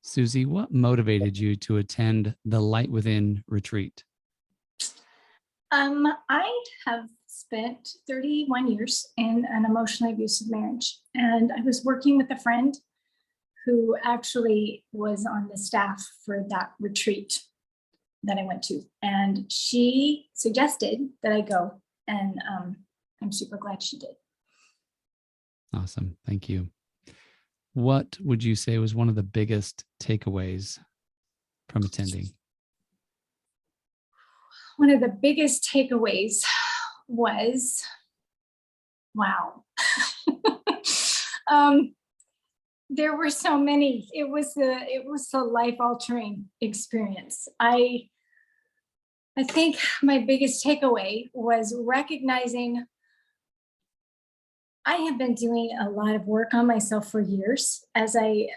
Suzy, what motivated you to attend the Light Within retreat? I have spent 31 years in an emotionally abusive marriage, and I was working with a friend who actually was on the staff for that retreat that I went to, and she suggested that I go, and I'm super glad she did. Awesome. Thank you. What would you say was one of the biggest takeaways from attending? One of the biggest takeaways was, wow. There were so many. It was a life-altering experience. I think my biggest takeaway was recognizing I have been doing a lot of work on myself for years as I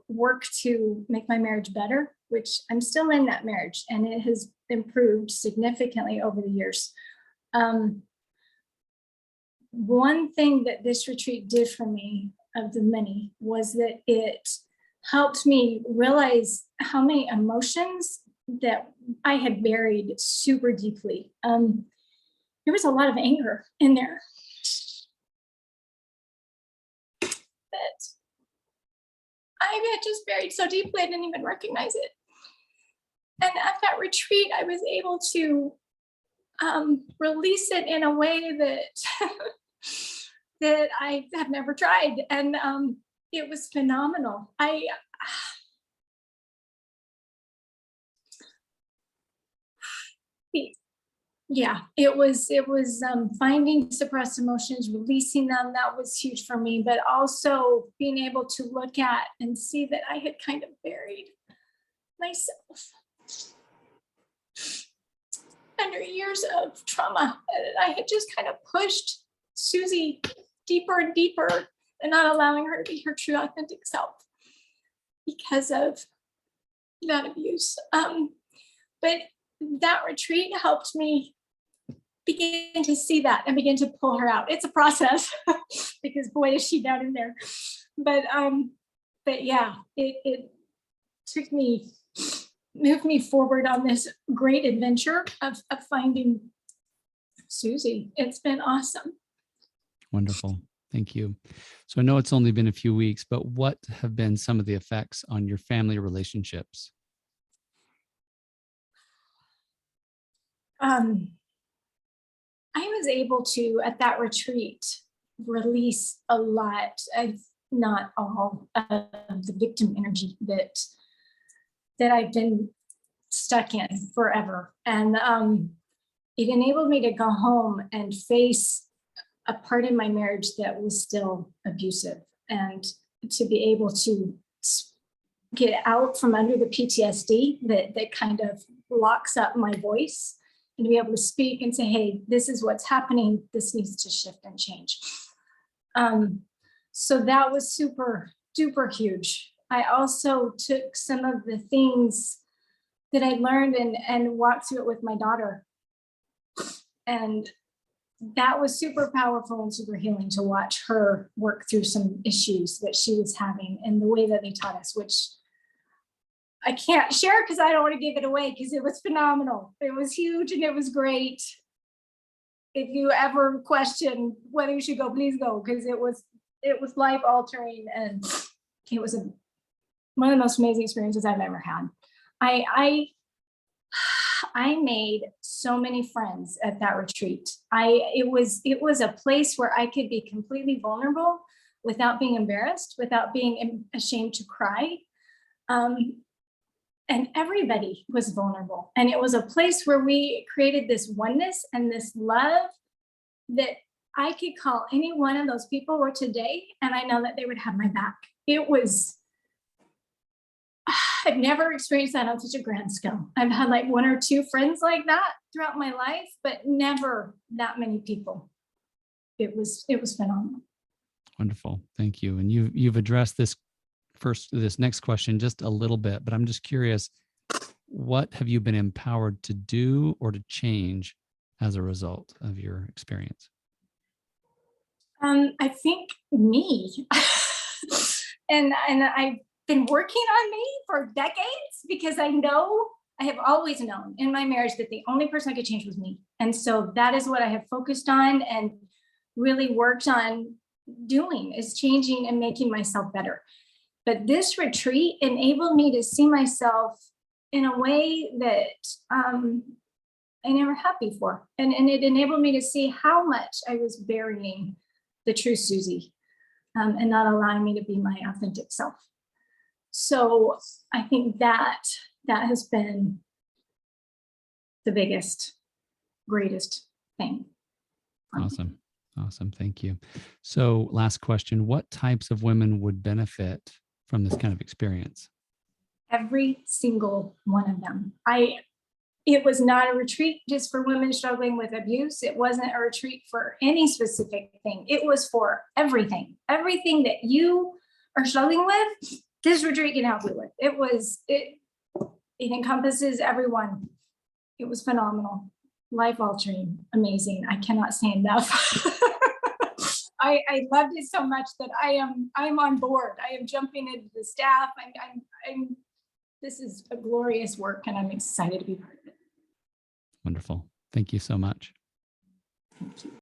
work to make my marriage better, which I'm still in that marriage, and it has improved significantly over the years. One thing that this retreat did for me, of the many, was that it helped me realize how many emotions that I had buried super deeply. There was a lot of anger in there that I had just buried so deeply I didn't even recognize it. And at that retreat, I was able to release it in a way that that I have never tried, and it was phenomenal. It was finding suppressed emotions, releasing them. That was huge for me, but also being able to look at and see that I had kind of buried myself under years of trauma. I had just kind of pushed Suzy deeper and deeper and not allowing her to be her true authentic self because of that abuse. But that retreat helped me begin to see that and begin to pull her out. It's a process because boy, is she down in there. But yeah, it moved me forward on this great adventure of finding Suzy. It's been awesome. Wonderful. Thank you. So I know it's only been a few weeks, but what have been some of the effects on your family relationships? I was able to, at that retreat, release a lot of, not all of the victim energy that I've been stuck in forever. And it enabled me to go home and face a part in my marriage that was still abusive, and to be able to get out from under the PTSD that kind of locks up my voice, and to be able to speak and say, hey, this is what's happening. This needs to shift and change. So that was super duper huge. I also took some of the things that I learned and walked through it with my daughter. And that was super powerful and super healing to watch her work through some issues that she was having, and the way that they taught us, which I can't share because I don't want to give it away, because it was phenomenal. It was huge and it was great. If you ever question whether you should go, please go, because it was life altering, and it was one of the most amazing experiences I've ever had. I made so many friends at that retreat. It was a place where I could be completely vulnerable without being embarrassed, without being ashamed to cry. And everybody was vulnerable. And it was a place where we created this oneness and this love that I could call any one of those people or today, and I know that they would have my back. I've never experienced that on such a grand scale. I've had like one or two friends like that throughout my life, but never that many people. It was phenomenal. Wonderful. Thank you. And you've addressed this next question just a little bit, but I'm just curious, what have you been empowered to do or to change as a result of your experience? I think me. and been working on me for decades, because I have always known in my marriage that the only person I could change was me. And so that is what I have focused on and really worked on doing, is changing and making myself better. But this retreat enabled me to see myself in a way that I never had before. And it enabled me to see how much I was burying the true Suzy, and not allowing me to be my authentic self. So I think that has been the biggest, greatest thing. Awesome. Awesome. Thank you. So last question, what types of women would benefit from this kind of experience? Every single one of them. It was not a retreat just for women struggling with abuse. It wasn't a retreat for any specific thing. It was for everything. Everything that you are struggling with, this retreat can help you with. It encompasses everyone. It was phenomenal, life altering, amazing. I cannot say enough. I loved it so much that I'm on board. I am jumping into the staff. This is a glorious work, and I'm excited to be part of it. Wonderful. Thank you so much. Thank you.